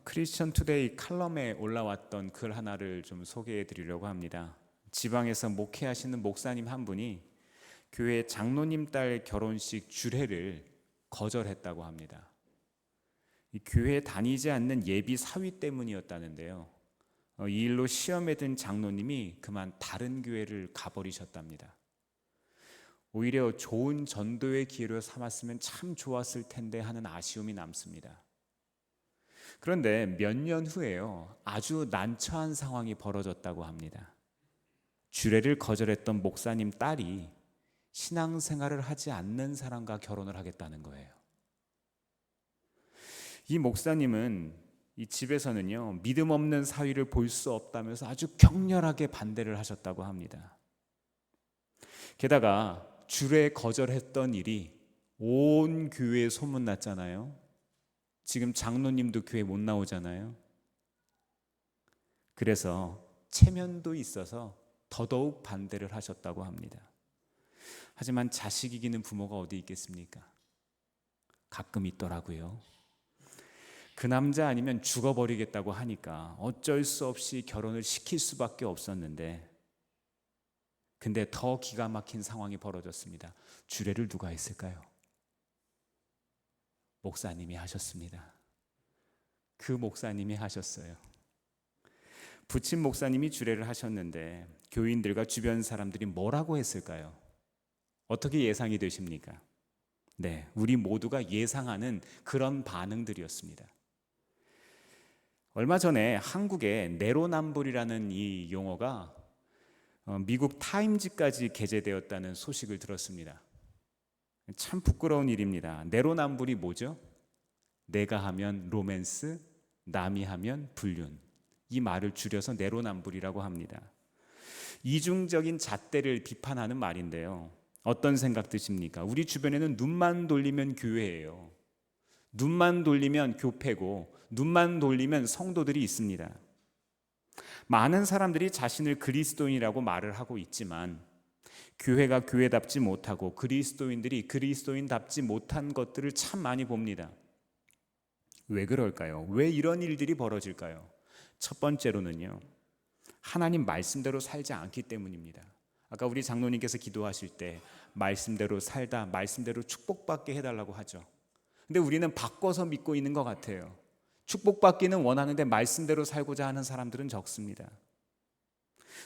크리스천 투데이 칼럼에 올라왔던 글 하나를 좀 소개해 드리려고 합니다. 지방에서 목회하시는 목사님 한 분이 교회 장로님 딸 결혼식 주례를 거절했다고 합니다. 이 교회에 다니지 않는 예비 사위 때문이었다는데요. 이 일로 시험에 든 장로님이 그만 다른 교회를 가버리셨답니다. 오히려 좋은 전도의 기회로 삼았으면 참 좋았을 텐데 하는 아쉬움이 남습니다. 그런데 몇 년 후에요, 아주 난처한 상황이 벌어졌다고 합니다. 주례를 거절했던 목사님 딸이 신앙생활을 하지 않는 사람과 결혼을 하겠다는 거예요. 이 목사님은 이 집에서는요, 믿음 없는 사위를 볼 수 없다면서 아주 격렬하게 반대를 하셨다고 합니다. 게다가 주례 거절했던 일이 온 교회에 소문났잖아요. 지금 장로님도 교회 못 나오잖아요. 그래서 체면도 있어서 더더욱 반대를 하셨다고 합니다. 하지만 자식 이기는 부모가 어디 있겠습니까? 가끔 있더라고요. 그 남자 아니면 죽어버리겠다고 하니까 어쩔 수 없이 결혼을 시킬 수밖에 없었는데, 근데 더 기가 막힌 상황이 벌어졌습니다. 주례를 누가 했을까요? 목사님이 하셨습니다. 그 목사님이 하셨어요. 부친 목사님이 주례를 하셨는데 교인들과 주변 사람들이 뭐라고 했을까요? 어떻게 예상이 되십니까? 네, 우리 모두가 예상하는 그런 반응들이었습니다. 얼마 전에 한국에 내로남불이라는 이 용어가 미국 타임즈까지 게재되었다는 소식을 들었습니다. 참 부끄러운 일입니다. 내로남불이 뭐죠? 내가 하면 로맨스, 남이 하면 불륜. 이 말을 줄여서 내로남불이라고 합니다. 이중적인 잣대를 비판하는 말인데요. 어떤 생각 드십니까? 우리 주변에는 눈만 돌리면 교회예요. 눈만 돌리면 교회고, 눈만 돌리면 성도들이 있습니다. 많은 사람들이 자신을 그리스도인이라고 말을 하고 있지만 교회가 교회답지 못하고 그리스도인들이 그리스도인답지 못한 것들을 참 많이 봅니다. 왜 그럴까요? 왜 이런 일들이 벌어질까요? 첫 번째로는요, 하나님 말씀대로 살지 않기 때문입니다. 아까 우리 장로님께서 기도하실 때 말씀대로 살다, 말씀대로 축복받게 해달라고 하죠. 근데 우리는 바꿔서 믿고 있는 것 같아요. 축복받기는 원하는데 말씀대로 살고자 하는 사람들은 적습니다.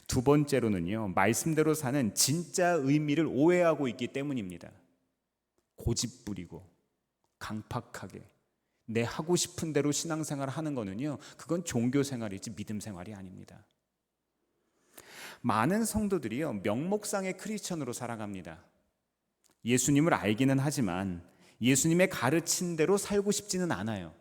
두 번째로는요, 말씀대로 사는 진짜 의미를 오해하고 있기 때문입니다. 고집부리고 강팍하게 내 하고 싶은 대로 신앙생활을 하는 거는요, 그건 종교생활이지 믿음 생활이 아닙니다. 많은 성도들이요, 명목상의 크리스천으로 살아갑니다. 예수님을 알기는 하지만 예수님의 가르친 대로 살고 싶지는 않아요.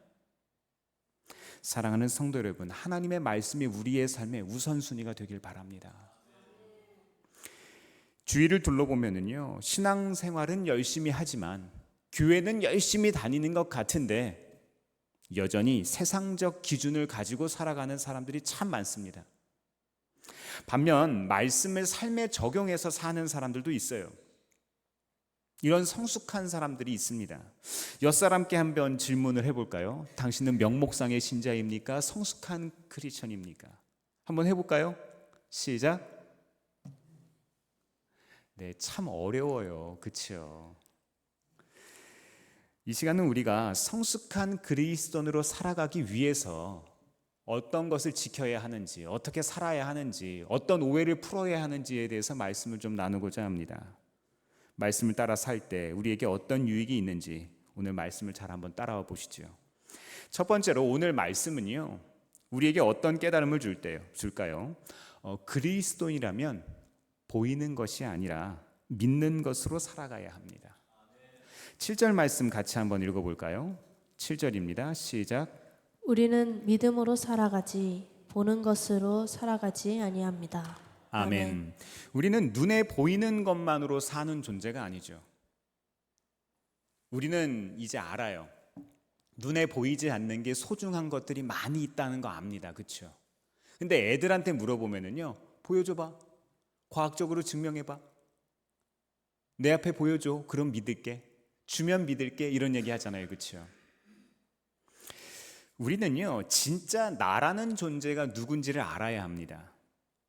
사랑하는 성도 여러분, 하나님의 말씀이 우리의 삶의 우선순위가 되길 바랍니다. 주위를 둘러보면은요, 신앙생활은 열심히 하지만 교회는 열심히 다니는 것 같은데 여전히 세상적 기준을 가지고 살아가는 사람들이 참 많습니다. 반면 말씀을 삶에 적용해서 사는 사람들도 있어요. 이런 성숙한 사람들이 있습니다. 옆사람께 한번 질문을 해볼까요? 당신은 명목상의 신자입니까? 성숙한 크리스천입니까? 한번 해볼까요? 시작. 네, 참 어려워요. 그렇죠? 이 시간은 우리가 성숙한 그리스도인으로 살아가기 위해서 어떤 것을 지켜야 하는지, 어떻게 살아야 하는지, 어떤 오해를 풀어야 하는지에 대해서 말씀을 좀 나누고자 합니다. 말씀을 따라 살 때 우리에게 어떤 유익이 있는지 오늘 말씀을 잘 한번 따라와 보시죠. 첫 번째로 오늘 말씀은요, 우리에게 어떤 깨달음을 줄까요? 그리스도인이라면 보이는 것이 아니라 믿는 것으로 살아가야 합니다. 7절 말씀 같이 한번 읽어볼까요? 7절입니다. 시작. 우리는 믿음으로 살아가지 보는 것으로 살아가지 아니합니다. 아멘. 우리는 눈에 보이는 것만으로 사는 존재가 아니죠. 우리는 이제 알아요. 눈에 보이지 않는 게 소중한 것들이 많이 있다는 거 압니다. 그렇죠? 근데 애들한테 물어보면은요, 보여줘봐. 과학적으로 증명해봐. 내 앞에 보여줘. 그럼 믿을게. 주면 믿을게. 이런 얘기 하잖아요. 그렇죠? 우리는요, 진짜 나라는 존재가 누군지를 알아야 합니다.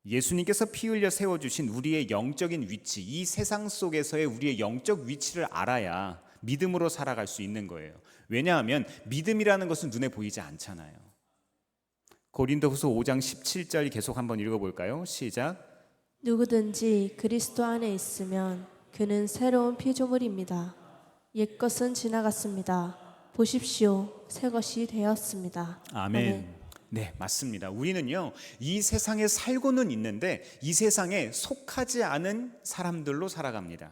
예수님께서 피 흘려 세워주신 우리의 영적인 위치, 이 세상 속에서의 우리의 영적 위치를 알아야 믿음으로 살아갈 수 있는 거예요. 왜냐하면 믿음이라는 것은 눈에 보이지 않잖아요. 고린도후서 5장 17절 계속 한번 읽어볼까요? 시작. 누구든지 그리스도 안에 있으면 그는 새로운 피조물입니다. 옛것은 지나갔습니다. 보십시오, 새 것이 되었습니다. 아멘. 네, 맞습니다. 우리는요, 이 세상에 살고는 있는데 이 세상에 속하지 않은 사람들로 살아갑니다.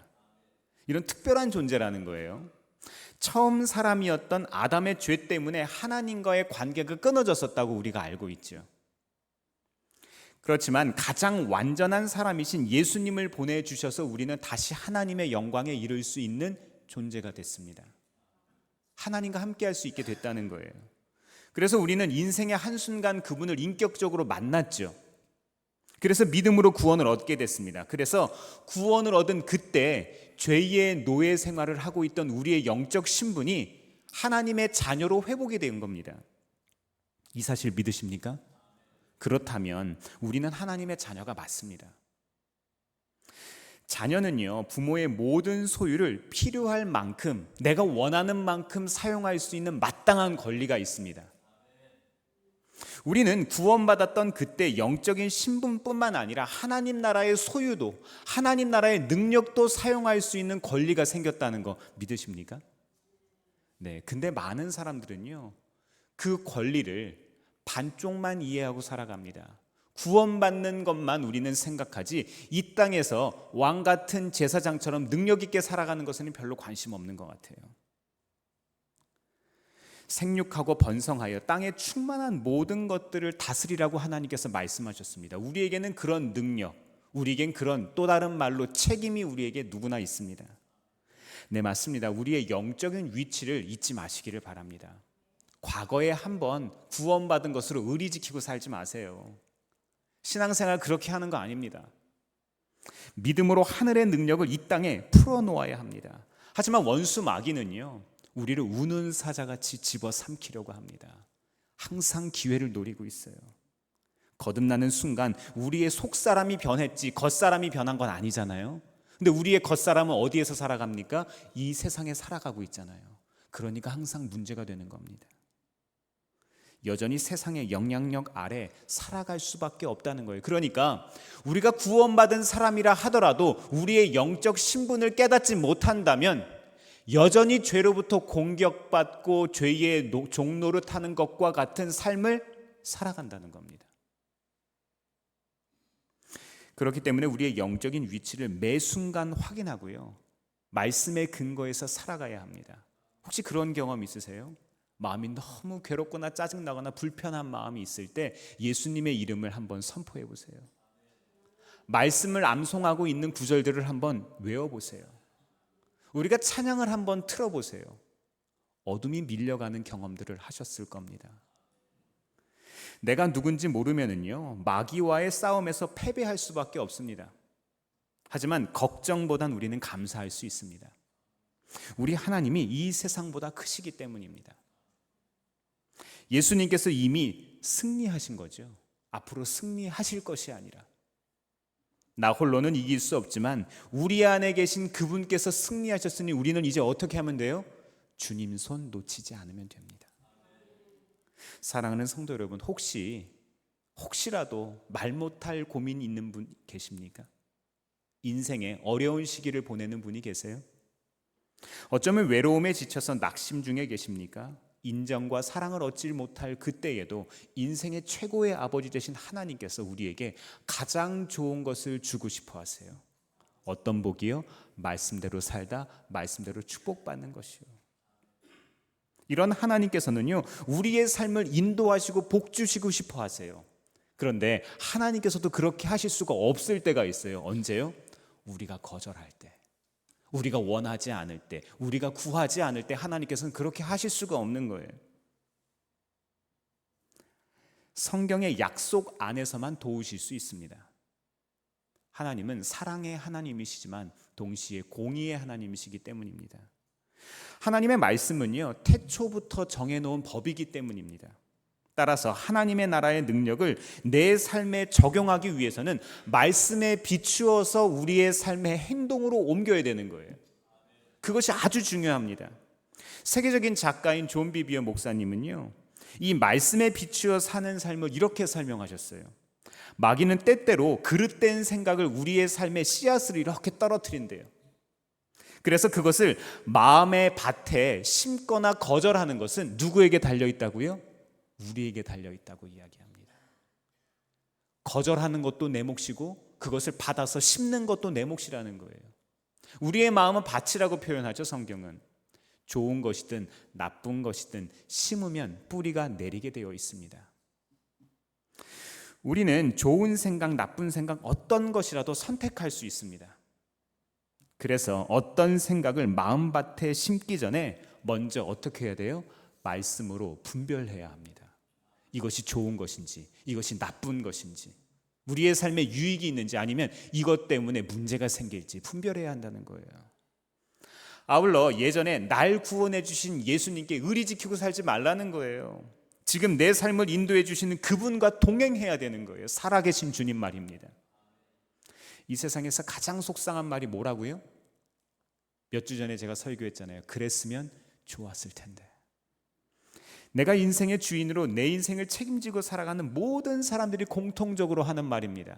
이런 특별한 존재라는 거예요. 처음 사람이었던 아담의 죄 때문에 하나님과의 관계가 끊어졌었다고 우리가 알고 있죠. 그렇지만 가장 완전한 사람이신 예수님을 보내주셔서 우리는 다시 하나님의 영광에 이를 수 있는 존재가 됐습니다. 하나님과 함께 할 수 있게 됐다는 거예요. 그래서 우리는 인생의 한순간 그분을 인격적으로 만났죠. 그래서 믿음으로 구원을 얻게 됐습니다. 그래서 구원을 얻은 그때 죄의 노예 생활을 하고 있던 우리의 영적 신분이 하나님의 자녀로 회복이 된 겁니다. 이 사실 믿으십니까? 그렇다면 우리는 하나님의 자녀가 맞습니다. 자녀는요, 부모의 모든 소유를 필요할 만큼, 내가 원하는 만큼 사용할 수 있는 마땅한 권리가 있습니다. 우리는 구원받았던 그때 영적인 신분뿐만 아니라 하나님 나라의 소유도, 하나님 나라의 능력도 사용할 수 있는 권리가 생겼다는 거 믿으십니까? 네, 근데 많은 사람들은요, 그 권리를 반쪽만 이해하고 살아갑니다. 구원받는 것만 우리는 생각하지 이 땅에서 왕 같은 제사장처럼 능력 있게 살아가는 것에는 별로 관심 없는 것 같아요. 생육하고 번성하여 땅에 충만한 모든 것들을 다스리라고 하나님께서 말씀하셨습니다. 우리에게는 그런 능력, 우리에겐 그런 또 다른 말로 책임이 우리에게 누구나 있습니다. 네, 맞습니다. 우리의 영적인 위치를 잊지 마시기를 바랍니다. 과거에 한번 구원받은 것으로 의리 지키고 살지 마세요. 신앙생활 그렇게 하는 거 아닙니다. 믿음으로 하늘의 능력을 이 땅에 풀어놓아야 합니다. 하지만 원수 마귀는요, 우리를 우는 사자같이 집어삼키려고 합니다. 항상 기회를 노리고 있어요. 거듭나는 순간 우리의 속사람이 변했지 겉사람이 변한 건 아니잖아요. 근데 우리의 겉사람은 어디에서 살아갑니까? 이 세상에 살아가고 있잖아요. 그러니까 항상 문제가 되는 겁니다. 여전히 세상의 영향력 아래 살아갈 수밖에 없다는 거예요. 그러니까 우리가 구원받은 사람이라 하더라도 우리의 영적 신분을 깨닫지 못한다면 여전히 죄로부터 공격받고 죄의 종노릇하는 것과 같은 삶을 살아간다는 겁니다. 그렇기 때문에 우리의 영적인 위치를 매 순간 확인하고요, 말씀의 근거에서 살아가야 합니다. 혹시 그런 경험 있으세요? 마음이 너무 괴롭거나 짜증나거나 불편한 마음이 있을 때 예수님의 이름을 한번 선포해 보세요. 말씀을 암송하고 있는 구절들을 한번 외워보세요. 우리가 찬양을 한번 틀어보세요. 어둠이 밀려가는 경험들을 하셨을 겁니다. 내가 누군지 모르면은요, 마귀와의 싸움에서 패배할 수밖에 없습니다. 하지만 걱정보단 우리는 감사할 수 있습니다. 우리 하나님이 이 세상보다 크시기 때문입니다. 예수님께서 이미 승리하신 거죠. 앞으로 승리하실 것이 아니라, 나 홀로는 이길 수 없지만 우리 안에 계신 그분께서 승리하셨으니 우리는 이제 어떻게 하면 돼요? 주님 손 놓치지 않으면 됩니다. 사랑하는 성도 여러분, 혹시라도 말 못할 고민 있는 분 계십니까? 인생의 어려운 시기를 보내는 분이 계세요? 어쩌면 외로움에 지쳐서 낙심 중에 계십니까? 인정과 사랑을 얻지 못할 그때에도 인생의 최고의 아버지 되신 하나님께서 우리에게 가장 좋은 것을 주고 싶어 하세요. 어떤 복이요? 말씀대로 살다 말씀대로 축복받는 것이요. 이런 하나님께서는요, 우리의 삶을 인도하시고 복 주시고 싶어 하세요. 그런데 하나님께서도 그렇게 하실 수가 없을 때가 있어요. 언제요? 우리가 거절할 때, 우리가 원하지 않을 때, 우리가 구하지 않을 때 하나님께서는 그렇게 하실 수가 없는 거예요. 성경의 약속 안에서만 도우실 수 있습니다. 하나님은 사랑의 하나님이시지만 동시에 공의의 하나님이시기 때문입니다. 하나님의 말씀은요, 태초부터 정해놓은 법이기 때문입니다. 따라서 하나님의 나라의 능력을 내 삶에 적용하기 위해서는 말씀에 비추어서 우리의 삶의 행동으로 옮겨야 되는 거예요. 그것이 아주 중요합니다. 세계적인 작가인 존 비비어 목사님은요, 이 말씀에 비추어 사는 삶을 이렇게 설명하셨어요. 마귀는 때때로 그릇된 생각을 우리의 삶의 씨앗을 이렇게 떨어뜨린대요. 그래서 그것을 마음의 밭에 심거나 거절하는 것은 누구에게 달려있다고요? 우리에게 달려있다고 이야기합니다. 거절하는 것도 내 몫이고 그것을 받아서 심는 것도 내 몫이라는 거예요. 우리의 마음은 밭이라고 표현하죠, 성경은. 좋은 것이든 나쁜 것이든 심으면 뿌리가 내리게 되어 있습니다. 우리는 좋은 생각, 나쁜 생각 어떤 것이라도 선택할 수 있습니다. 그래서 어떤 생각을 마음밭에 심기 전에 먼저 어떻게 해야 돼요? 말씀으로 분별해야 합니다. 이것이 좋은 것인지, 이것이 나쁜 것인지, 우리의 삶에 유익이 있는지 아니면 이것 때문에 문제가 생길지 분별해야 한다는 거예요. 아울러 예전에 날 구원해 주신 예수님께 의리 지키고 살지 말라는 거예요. 지금 내 삶을 인도해 주시는 그분과 동행해야 되는 거예요. 살아계신 주님 말입니다. 이 세상에서 가장 속상한 말이 뭐라고요? 몇 주 전에 제가 설교했잖아요. 그랬으면 좋았을 텐데. 내가 인생의 주인으로 내 인생을 책임지고 살아가는 모든 사람들이 공통적으로 하는 말입니다.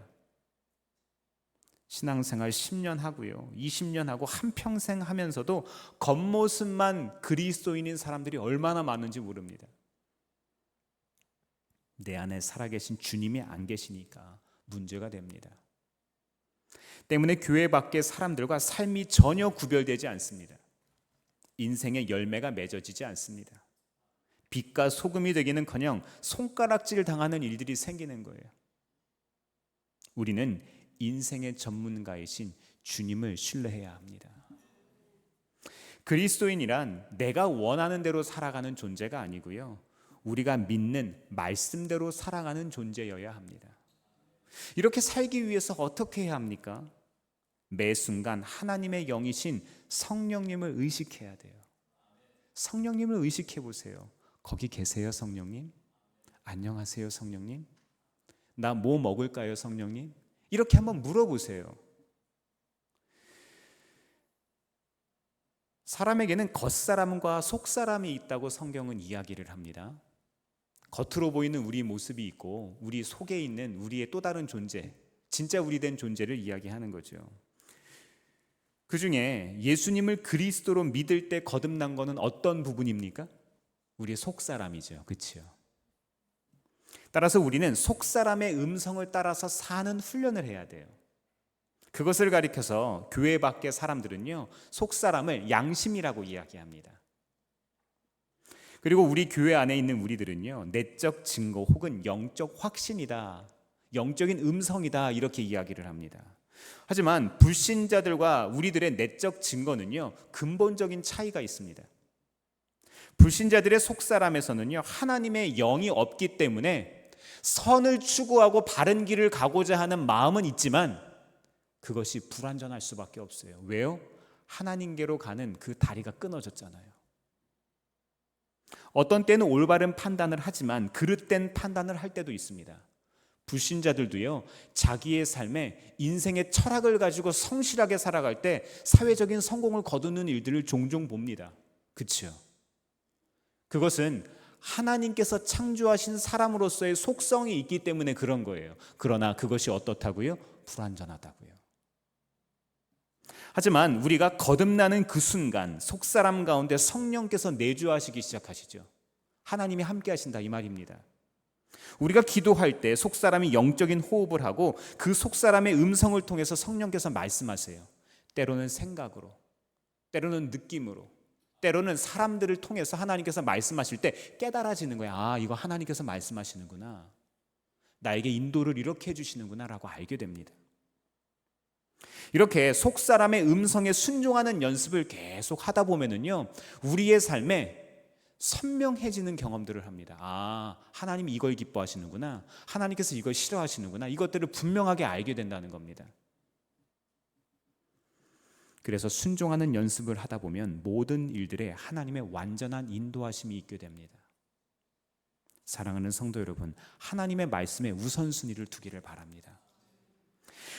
신앙생활 10년 하고요, 20년 하고 한평생 하면서도 겉모습만 그리스도인인 사람들이 얼마나 많은지 모릅니다. 내 안에 살아계신 주님이 안 계시니까 문제가 됩니다. 때문에 교회 밖의 사람들과 삶이 전혀 구별되지 않습니다. 인생의 열매가 맺어지지 않습니다. 빛과 소금이 되기는커녕 손가락질 당하는 일들이 생기는 거예요. 우리는 인생의 전문가이신 주님을 신뢰해야 합니다. 그리스도인이란 내가 원하는 대로 살아가는 존재가 아니고요, 우리가 믿는 말씀대로 살아가는 존재여야 합니다. 이렇게 살기 위해서 어떻게 해야 합니까? 매 순간 하나님의 영이신 성령님을 의식해야 돼요. 성령님을 의식해 보세요. 거기 계세요, 성령님? 안녕하세요, 성령님? 나 뭐 먹을까요, 성령님? 이렇게 한번 물어보세요. 사람에게는 겉사람과 속사람이 있다고 성경은 이야기를 합니다. 겉으로 보이는 우리 모습이 있고 우리 속에 있는 우리의 또 다른 존재, 진짜 우리 된 존재를 이야기하는 거죠. 그 중에 예수님을 그리스도로 믿을 때 거듭난 것은 어떤 부분입니까? 우리의 속사람이죠. 그렇죠? 따라서 우리는 속사람의 음성을 따라서 사는 훈련을 해야 돼요. 그것을 가리켜서 교회 밖의 사람들은요, 속사람을 양심이라고 이야기합니다. 그리고 우리 교회 안에 있는 우리들은요, 내적 증거 혹은 영적 확신이다, 영적인 음성이다, 이렇게 이야기를 합니다. 하지만 불신자들과 우리들의 내적 증거는요, 근본적인 차이가 있습니다. 불신자들의 속사람에서는요, 하나님의 영이 없기 때문에 선을 추구하고 바른 길을 가고자 하는 마음은 있지만 그것이 불완전할 수밖에 없어요. 왜요? 하나님께로 가는 그 다리가 끊어졌잖아요. 어떤 때는 올바른 판단을 하지만 그릇된 판단을 할 때도 있습니다. 불신자들도요, 자기의 삶에 인생의 철학을 가지고 성실하게 살아갈 때 사회적인 성공을 거두는 일들을 종종 봅니다. 그렇죠? 그것은 하나님께서 창조하신 사람으로서의 속성이 있기 때문에 그런 거예요. 그러나 그것이 어떻다고요? 불완전하다고요. 하지만 우리가 거듭나는 그 순간 속사람 가운데 성령께서 내주하시기 시작하시죠. 하나님이 함께 하신다, 이 말입니다. 우리가 기도할 때 속사람이 영적인 호흡을 하고 그 속사람의 음성을 통해서 성령께서 말씀하세요. 때로는 생각으로, 때로는 느낌으로, 때로는 사람들을 통해서 하나님께서 말씀하실 때 깨달아지는 거야. 아, 이거 하나님께서 말씀하시는구나, 나에게 인도를 이렇게 해주시는구나 라고 알게 됩니다. 이렇게 속사람의 음성에 순종하는 연습을 계속 하다 보면은요, 우리의 삶에 선명해지는 경험들을 합니다. 아, 하나님이 이걸 기뻐하시는구나, 하나님께서 이걸 싫어하시는구나, 이것들을 분명하게 알게 된다는 겁니다. 그래서 순종하는 연습을 하다 보면 모든 일들에 하나님의 완전한 인도하심이 있게 됩니다. 사랑하는 성도 여러분, 하나님의 말씀에 우선순위를 두기를 바랍니다.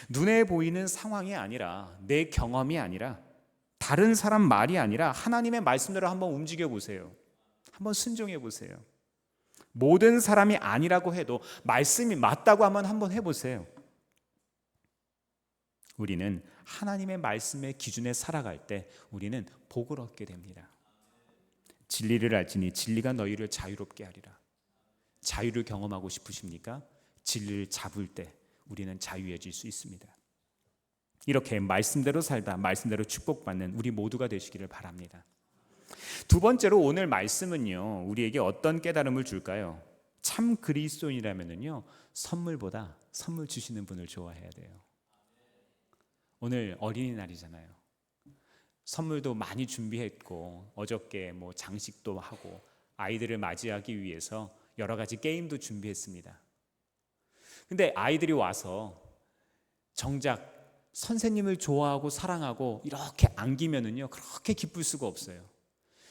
눈에 보이는 상황이 아니라, 내 경험이 아니라, 다른 사람 말이 아니라 하나님의 말씀대로 한번 움직여 보세요. 한번 순종해 보세요. 모든 사람이 아니라고 해도 말씀이 맞다고 하면 한번 해보세요. 우리는 하나님의 말씀의 기준에 살아갈 때 우리는 복을 얻게 됩니다. 진리를 알지니 진리가 너희를 자유롭게 하리라. 자유를 경험하고 싶으십니까? 진리를 잡을 때 우리는 자유해질 수 있습니다. 이렇게 말씀대로 살다 말씀대로 축복받는 우리 모두가 되시기를 바랍니다. 두 번째로 오늘 말씀은요, 우리에게 어떤 깨달음을 줄까요? 참 그리스도인이라면요, 선물보다 선물 주시는 분을 좋아해야 돼요. 오늘 어린이날이잖아요. 선물도 많이 준비했고 어저께 장식도 하고 아이들을 맞이하기 위해서 여러 가지 게임도 준비했습니다. 근데 아이들이 와서 정작 선생님을 좋아하고 사랑하고 이렇게 안기면은요, 그렇게 기쁠 수가 없어요.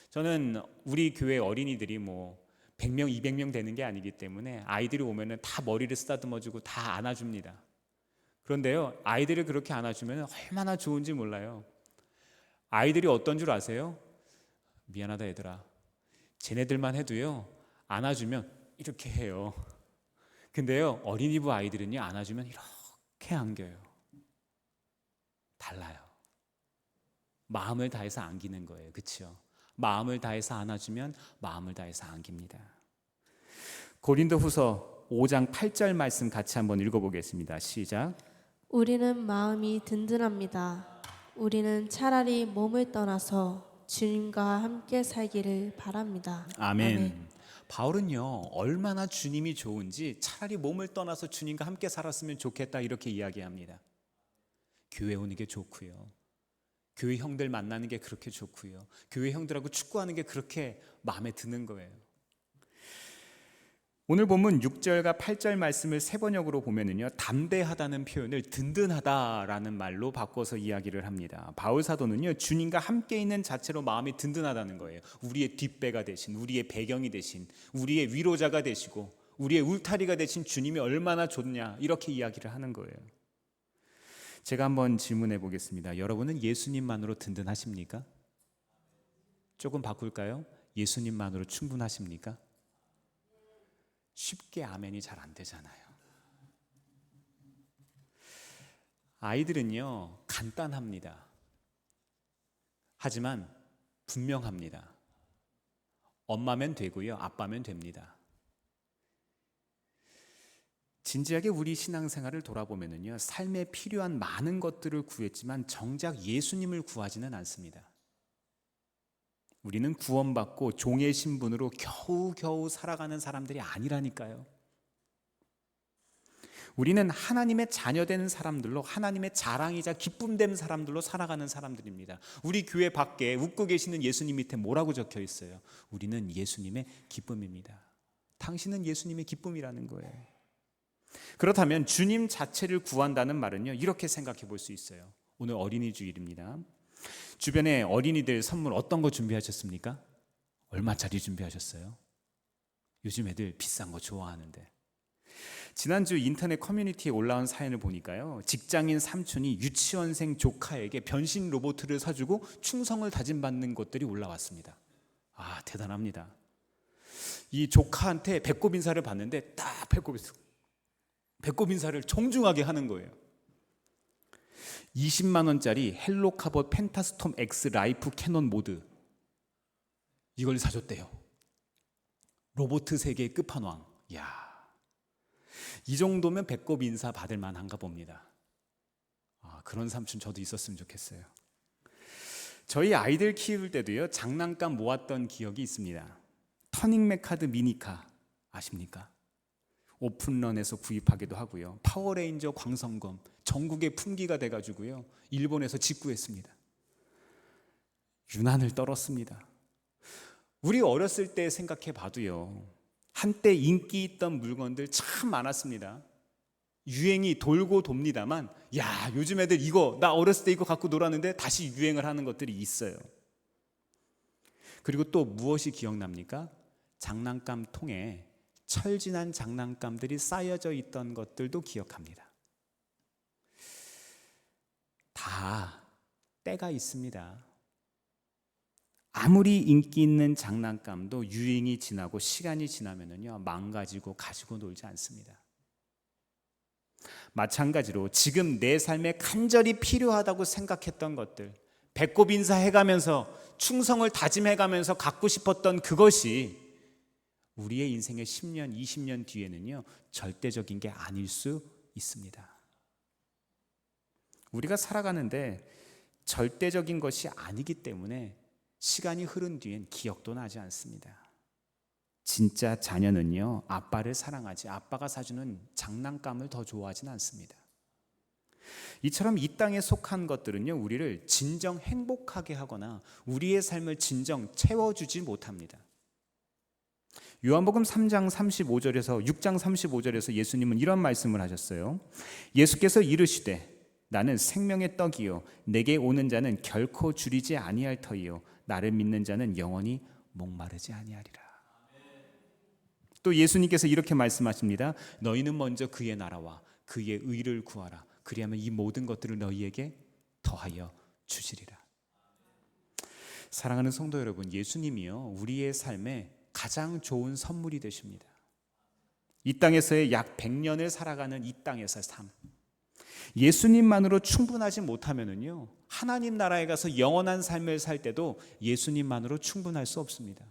저는 우리 교회 어린이들이 100명, 200명 되는 게 아니기 때문에 아이들이 오면은 다 머리를 쓰다듬어주고 다 안아줍니다. 그런데요, 아이들을 그렇게 안아주면 얼마나 좋은지 몰라요. 아이들이 어떤 줄 아세요? 미안하다 얘들아, 쟤네들만 해도요 안아주면 이렇게 해요. 근데요, 어린이부 아이들은요 안아주면 이렇게 안겨요. 달라요. 마음을 다해서 안기는 거예요. 그렇죠? 마음을 다해서 안아주면 마음을 다해서 안깁니다. 고린도후서 5장 8절 말씀 같이 한번 읽어보겠습니다. 시작. 우리는 마음이 든든합니다. 우리는 차라리 몸을 떠나서 주님과 함께 살기를 바랍니다. 아멘. 바울은요, 얼마나 주님이 좋은지 차라리 몸을 떠나서 주님과 함께 살았으면 좋겠다 이렇게 이야기합니다. 교회 오는 게 좋고요, 교회 형들 만나는 게 그렇게 좋고요, 교회 형들하고 축구하는 게 그렇게 마음에 드는 거예요. 오늘 본문 6절과 8절 말씀을 세 번역으로 보면은요, 담대하다는 표현을 든든하다라는 말로 바꿔서 이야기를 합니다. 바울 사도는요, 주님과 함께 있는 자체로 마음이 든든하다는 거예요. 우리의 뒷배가 되신, 우리의 배경이 되신, 우리의 위로자가 되시고 우리의 울타리가 되신 주님이 얼마나 좋냐 이렇게 이야기를 하는 거예요. 제가 한번 질문해 보겠습니다. 여러분은 예수님만으로 든든하십니까? 조금 바꿀까요? 예수님만으로 충분하십니까? 쉽게 아멘이 잘 안 되잖아요. 아이들은요, 간단합니다. 하지만 분명합니다. 엄마면 되고요, 아빠면 됩니다. 진지하게 우리 신앙생활을 돌아보면요, 삶에 필요한 많은 것들을 구했지만 정작 예수님을 구하지는 않습니다. 우리는 구원받고 종의 신분으로 겨우겨우 살아가는 사람들이 아니라니까요. 우리는 하나님의 자녀된 사람들로, 하나님의 자랑이자 기쁨된 사람들로 살아가는 사람들입니다. 우리 교회 밖에 웃고 계시는 예수님 밑에 뭐라고 적혀 있어요? 우리는 예수님의 기쁨입니다. 당신은 예수님의 기쁨이라는 거예요. 그렇다면 주님 자체를 구한다는 말은요, 이렇게 생각해 볼 수 있어요. 오늘 어린이 주일입니다. 주변에 어린이들 선물 어떤 거 준비하셨습니까? 얼마짜리 준비하셨어요? 요즘 애들 비싼 거 좋아하는데. 지난주 인터넷 커뮤니티에 올라온 사연을 보니까요, 직장인 삼촌이 유치원생 조카에게 변신 로봇을 사주고 충성을 다짐받는 것들이 올라왔습니다. 아, 대단합니다. 이 조카한테 배꼽 인사를 받는데 딱 배꼽 인사를 정중하게 하는 거예요. 20만 원짜리 헬로카봇 펜타스톰 X 라이프 캐논 모드, 이걸 사줬대요. 로봇 세계의 끝판왕. 이야, 이 정도면 배꼽 인사 받을 만한가 봅니다. 그런 삼촌 저도 있었으면 좋겠어요. 저희 아이들 키울 때도요, 장난감 모았던 기억이 있습니다. 터닝맥 카드 미니카 아십니까? 오픈런에서 구입하기도 하고요, 파워레인저 광선검 전국에 품귀가 돼가지고요, 일본에서 직구했습니다. 유난을 떨었습니다. 우리 어렸을 때 생각해 봐도요, 한때 인기 있던 물건들 참 많았습니다. 유행이 돌고 돕니다만, 야, 요즘 애들 이거 나 어렸을 때 이거 갖고 놀았는데 다시 유행을 하는 것들이 있어요. 그리고 또 무엇이 기억납니까? 장난감 통에 철진한 장난감들이 쌓여져 있던 것들도 기억합니다. 다 때가 있습니다. 아무리 인기 있는 장난감도 유행이 지나고 시간이 지나면은요, 망가지고 가지고 놀지 않습니다. 마찬가지로 지금 내 삶에 간절히 필요하다고 생각했던 것들, 배꼽 인사해가면서 충성을 다짐해가면서 갖고 싶었던 그것이 우리의 인생의 10년, 20년 뒤에는요, 절대적인 게 아닐 수 있습니다. 우리가 살아가는데 절대적인 것이 아니기 때문에 시간이 흐른 뒤엔 기억도 나지 않습니다. 진짜 자녀는요, 아빠를 사랑하지 아빠가 사주는 장난감을 더 좋아하진 않습니다. 이처럼 이 땅에 속한 것들은요, 우리를 진정 행복하게 하거나 우리의 삶을 진정 채워주지 못합니다. 요한복음 3장 35절에서 6장 35절에서 예수님은 이런 말씀을 하셨어요. 예수께서 이르시되 나는 생명의 떡이요 내게 오는 자는 결코 줄이지 아니할 터이요 나를 믿는 자는 영원히 목마르지 아니하리라. 또 예수님께서 이렇게 말씀하십니다. 너희는 먼저 그의 나라와 그의 의를 구하라. 그리하면 이 모든 것들을 너희에게 더하여 주시리라. 사랑하는 성도 여러분, 예수님이요 우리의 삶에 가장 좋은 선물이 되십니다. 이 땅에서의 약 100년을 살아가는 이 땅에서의 삶, 예수님만으로 충분하지 못하면은요, 하나님 나라에 가서 영원한 삶을 살 때도 예수님만으로 충분할 수 없습니다.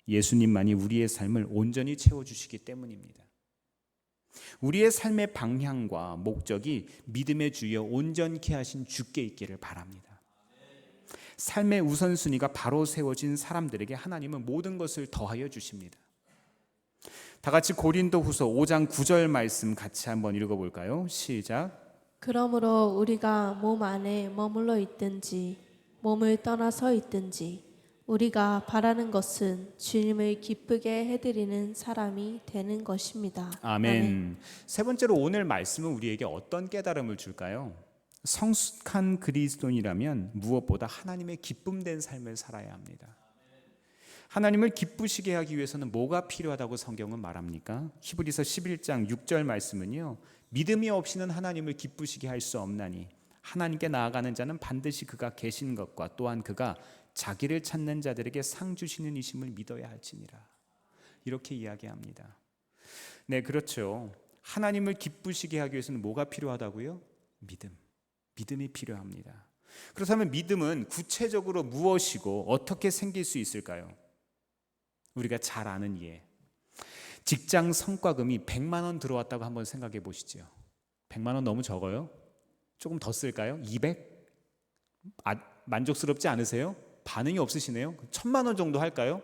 예수님만이 우리의 삶을 온전히 채워주시기 때문입니다. 우리의 삶의 방향과 목적이 믿음의 주여 온전케 하신 주께 있기를 바랍니다. 삶의 우선순위가 바로 세워진 사람들에게 하나님은 모든 것을 더하여 주십니다. 다 같이 고린도후서 5장 9절 말씀 같이 한번 읽어볼까요? 시작. 그러므로 우리가 몸 안에 머물러 있든지 몸을 떠나서 있든지 우리가 바라는 것은 주님을 기쁘게 해드리는 사람이 되는 것입니다. 아멘. 세 번째로 오늘 말씀은 우리에게 어떤 깨달음을 줄까요? 성숙한 그리스도인이라면 무엇보다 하나님의 기쁨된 삶을 살아야 합니다. 하나님을 기쁘시게 하기 위해서는 뭐가 필요하다고 성경은 말합니까? 히브리서 11장 6절 말씀은요, 믿음이 없이는 하나님을 기쁘시게 할 수 없나니 하나님께 나아가는 자는 반드시 그가 계신 것과 또한 그가 자기를 찾는 자들에게 상 주시는 이심을 믿어야 할지니라. 이렇게 이야기합니다. 네, 그렇죠. 하나님을 기쁘시게 하기 위해서는 뭐가 필요하다고요? 믿음이 필요합니다. 그렇다면 믿음은 구체적으로 무엇이고 어떻게 생길 수 있을까요? 우리가 잘 아는 예, 직장 성과금이 100만 원 들어왔다고 한번 생각해 보시죠. 100만 원 너무 적어요? 조금 더 쓸까요? 200? 만족스럽지 않으세요? 반응이 없으시네요. 1000만 원 정도 할까요?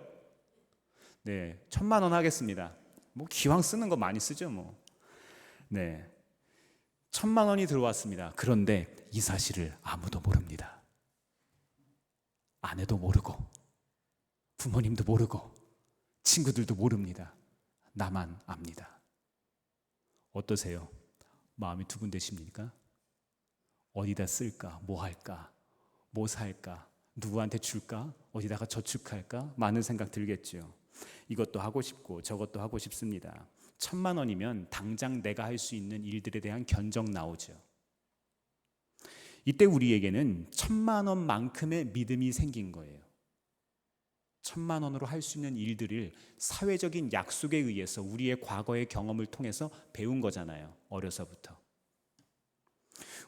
네, 1000만 원 하겠습니다. 뭐 기왕 쓰는 거 많이 쓰죠 뭐. 네, 1000만 원이 들어왔습니다. 그런데 이 사실을 아무도 모릅니다. 아내도 모르고 부모님도 모르고 친구들도 모릅니다. 나만 압니다. 어떠세요? 마음이 두근대십니까? 어디다 쓸까? 뭐 할까? 뭐 살까? 누구한테 줄까? 어디다가 저축할까? 많은 생각 들겠죠. 이것도 하고 싶고 저것도 하고 싶습니다. 1000만 원이면 당장 내가 할 수 있는 일들에 대한 견적 나오죠. 이때 우리에게는 1000만 원만큼의 믿음이 생긴 거예요. 1000만 원으로 할 수 있는 일들을 사회적인 약속에 의해서 우리의 과거의 경험을 통해서 배운 거잖아요. 어려서부터.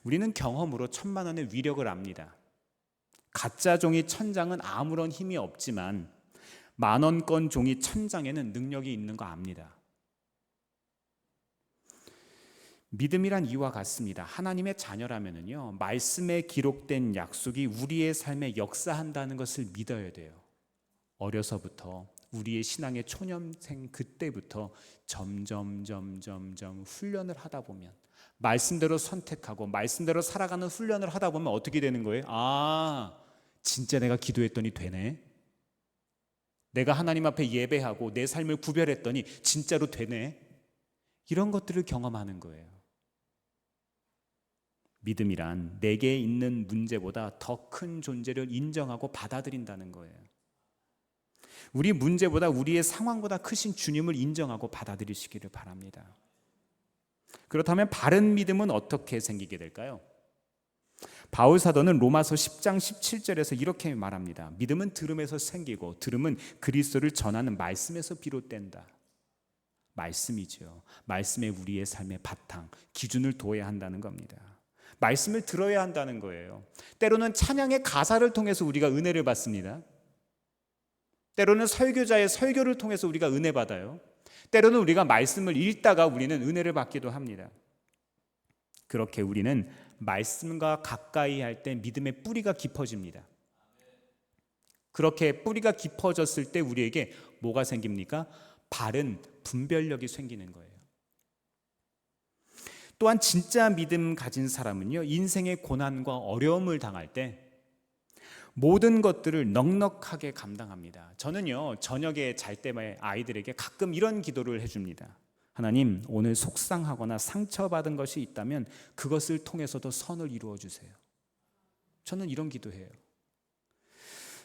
우리는 경험으로 1000만 원의 위력을 압니다. 가짜 종이 1000장은 아무런 힘이 없지만 10,000원권 종이 1000장에는 능력이 있는 거 압니다. 믿음이란 이와 같습니다. 하나님의 자녀라면은요, 말씀에 기록된 약속이 우리의 삶에 역사한다는 것을 믿어야 돼요. 어려서부터 우리의 신앙의 초년생 그때부터 점점 훈련을 하다 보면, 말씀대로 선택하고 말씀대로 살아가는 훈련을 하다 보면 어떻게 되는 거예요? 아, 진짜 내가 기도했더니 되네. 내가 하나님 앞에 예배하고 내 삶을 구별했더니 진짜로 되네. 이런 것들을 경험하는 거예요. 믿음이란 내게 있는 문제보다 더 큰 존재를 인정하고 받아들인다는 거예요. 우리 문제보다 우리의 상황보다 크신 주님을 인정하고 받아들이시기를 바랍니다. 그렇다면 바른 믿음은 어떻게 생기게 될까요? 바울 사도는 로마서 10장 17절에서 이렇게 말합니다. 믿음은 들음에서 생기고 들음은 그리스도를 전하는 말씀에서 비롯된다. 말씀이죠. 말씀에 우리의 삶의 바탕, 기준을 둬야 한다는 겁니다. 말씀을 들어야 한다는 거예요. 때로는 찬양의 가사를 통해서 우리가 은혜를 받습니다. 때로는 설교자의 설교를 통해서 우리가 은혜 받아요. 때로는 우리가 말씀을 읽다가 우리는 은혜를 받기도 합니다. 그렇게 우리는 말씀과 가까이 할 때 믿음의 뿌리가 깊어집니다. 그렇게 뿌리가 깊어졌을 때 우리에게 뭐가 생깁니까? 바른 분별력이 생기는 거예요. 또한 진짜 믿음 가진 사람은요, 인생의 고난과 어려움을 당할 때 모든 것들을 넉넉하게 감당합니다. 저는요, 저녁에 잘 때 아이들에게 가끔 이런 기도를 해줍니다. 하나님, 오늘 속상하거나 상처받은 것이 있다면 그것을 통해서도 선을 이루어 주세요. 저는 이런 기도해요.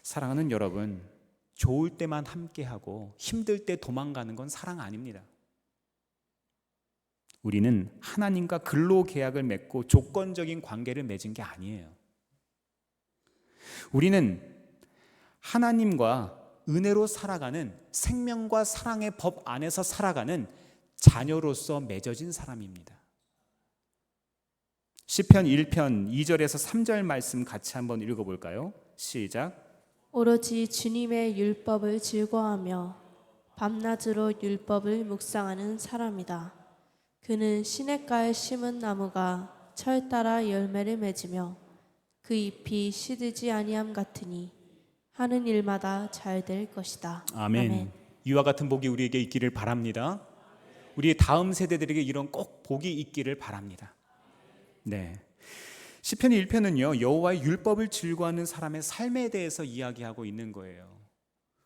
사랑하는 여러분, 좋을 때만 함께하고 힘들 때 도망가는 건 사랑 아닙니다. 우리는 하나님과 근로 계약을 맺고 조건적인 관계를 맺은 게 아니에요. 우리는 하나님과 은혜로 살아가는 생명과 사랑의 법 안에서 살아가는 자녀로서 맺어진 사람입니다. 시편 1편 2절에서 3절 말씀 같이 한번 읽어볼까요? 시작. 오로지 주님의 율법을 즐거워하며 밤낮으로 율법을 묵상하는 사람이다. 그는 시냇가에 심은 나무가 철 따라 열매를 맺으며 그 잎이 시들지 아니함 같으니 하는 일마다 잘 될 것이다. 아멘. 이와 같은 복이 우리에게 있기를 바랍니다. 우리 다음 세대들에게 이런 꼭 복이 있기를 바랍니다. 네. 시편 1편은요, 여호와의 율법을 즐거워하는 사람의 삶에 대해서 이야기하고 있는 거예요.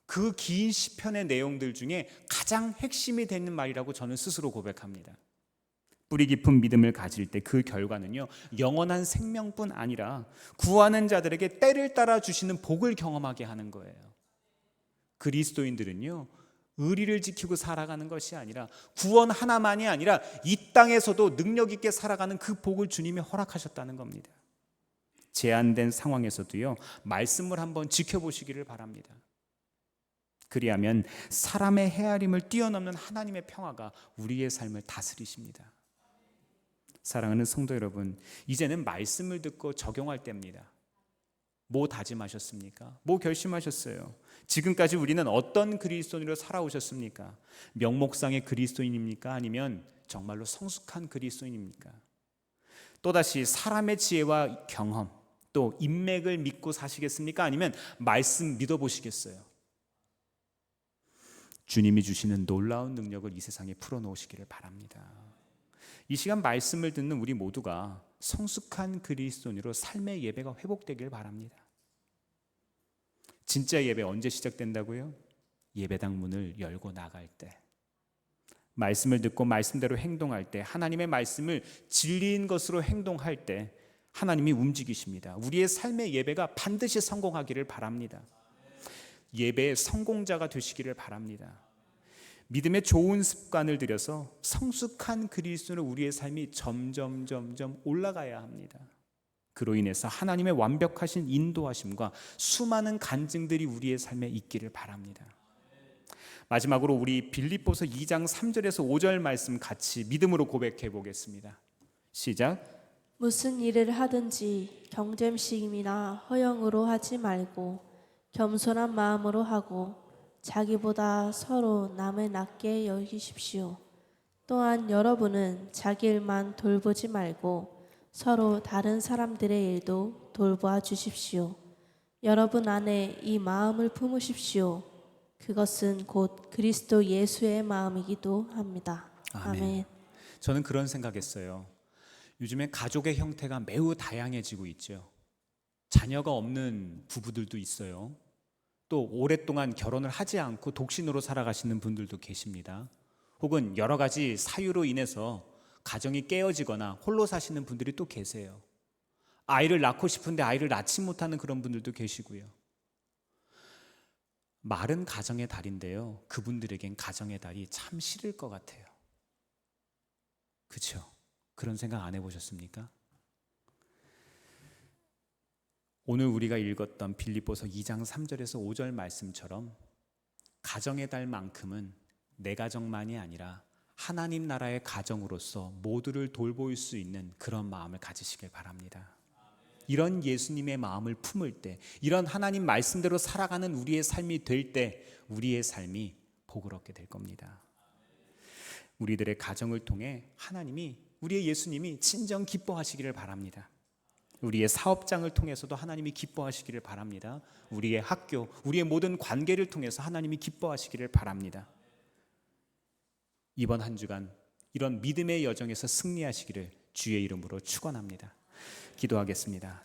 그 긴 시편의 내용들 중에 가장 핵심이 되는 말이라고 저는 스스로 고백합니다. 뿌리 깊은 믿음을 가질 때 그 결과는요, 영원한 생명뿐 아니라 구하는 자들에게 때를 따라 주시는 복을 경험하게 하는 거예요. 그리스도인들은요, 의리를 지키고 살아가는 것이 아니라 구원 하나만이 아니라 이 땅에서도 능력 있게 살아가는 그 복을 주님이 허락하셨다는 겁니다. 제한된 상황에서도요, 말씀을 한번 지켜보시기를 바랍니다. 그리하면 사람의 헤아림을 뛰어넘는 하나님의 평화가 우리의 삶을 다스리십니다. 사랑하는 성도 여러분, 이제는 말씀을 듣고 적용할 때입니다. 뭐 다짐하셨습니까? 뭐 결심하셨어요? 지금까지 우리는 어떤 그리스도인으로 살아오셨습니까? 명목상의 그리스도인입니까? 아니면 정말로 성숙한 그리스도인입니까? 또다시 사람의 지혜와 경험, 또 인맥을 믿고 사시겠습니까? 아니면 말씀 믿어보시겠어요? 주님이 주시는 놀라운 능력을 이 세상에 풀어놓으시기를 바랍니다. 이 시간 말씀을 듣는 우리 모두가 성숙한 그리스도인으로 삶의 예배가 회복되길 바랍니다. 진짜 예배 언제 시작된다고요? 예배당 문을 열고 나갈 때, 말씀을 듣고 말씀대로 행동할 때, 하나님의 말씀을 진리인 것으로 행동할 때 하나님이 움직이십니다. 우리의 삶의 예배가 반드시 성공하기를 바랍니다. 예배의 성공자가 되시기를 바랍니다. 믿음의 좋은 습관을 들여서 성숙한 그리스도로 우리의 삶이 점점 올라가야 합니다. 그로 인해서 하나님의 완벽하신 인도하심과 수많은 간증들이 우리의 삶에 있기를 바랍니다. 마지막으로 우리 빌립보서 2장 3절에서 5절 말씀 같이 믿음으로 고백해 보겠습니다. 시작. 무슨 일을 하든지 경쟁심이나 허영으로 하지 말고 겸손한 마음으로 하고 자기보다 서로 남을 낮게 여기십시오. 또한 여러분은 자기 일만 돌보지 말고 서로 다른 사람들의 일도 돌보아 주십시오. 여러분 안에 이 마음을 품으십시오. 그것은 곧 그리스도 예수의 마음이기도 합니다. 아멘. 저는 그런 생각했어요. 요즘에 가족의 형태가 매우 다양해지고 있죠. 자녀가 없는 부부들도 있어요. 또 오랫동안 결혼을 하지 않고 독신으로 살아가시는 분들도 계십니다. 혹은 여러 가지 사유로 인해서 가정이 깨어지거나 홀로 사시는 분들이 또 계세요. 아이를 낳고 싶은데 아이를 낳지 못하는 그런 분들도 계시고요. 말은 가정의 달인데요, 그분들에겐 가정의 달이 참 싫을 것 같아요. 그렇죠? 그런 생각 안 해보셨습니까? 오늘 우리가 읽었던 빌립보서 2장 3절에서 5절 말씀처럼 가정의 달만큼은 내 가정만이 아니라 하나님 나라의 가정으로서 모두를 돌볼 수 있는 그런 마음을 가지시길 바랍니다. 이런 예수님의 마음을 품을 때, 이런 하나님 말씀대로 살아가는 우리의 삶이 될 때 우리의 삶이 복을 얻게 될 겁니다. 우리들의 가정을 통해 하나님이, 우리의 예수님이 진정 기뻐하시기를 바랍니다. 우리의 사업장을 통해서도 하나님이 기뻐하시기를 바랍니다. 우리의 학교, 우리의 모든 관계를 통해서 하나님이 기뻐하시기를 바랍니다. 이번 한 주간 이런 믿음의 여정에서 승리하시기를 주의 이름으로 축원합니다. 기도하겠습니다.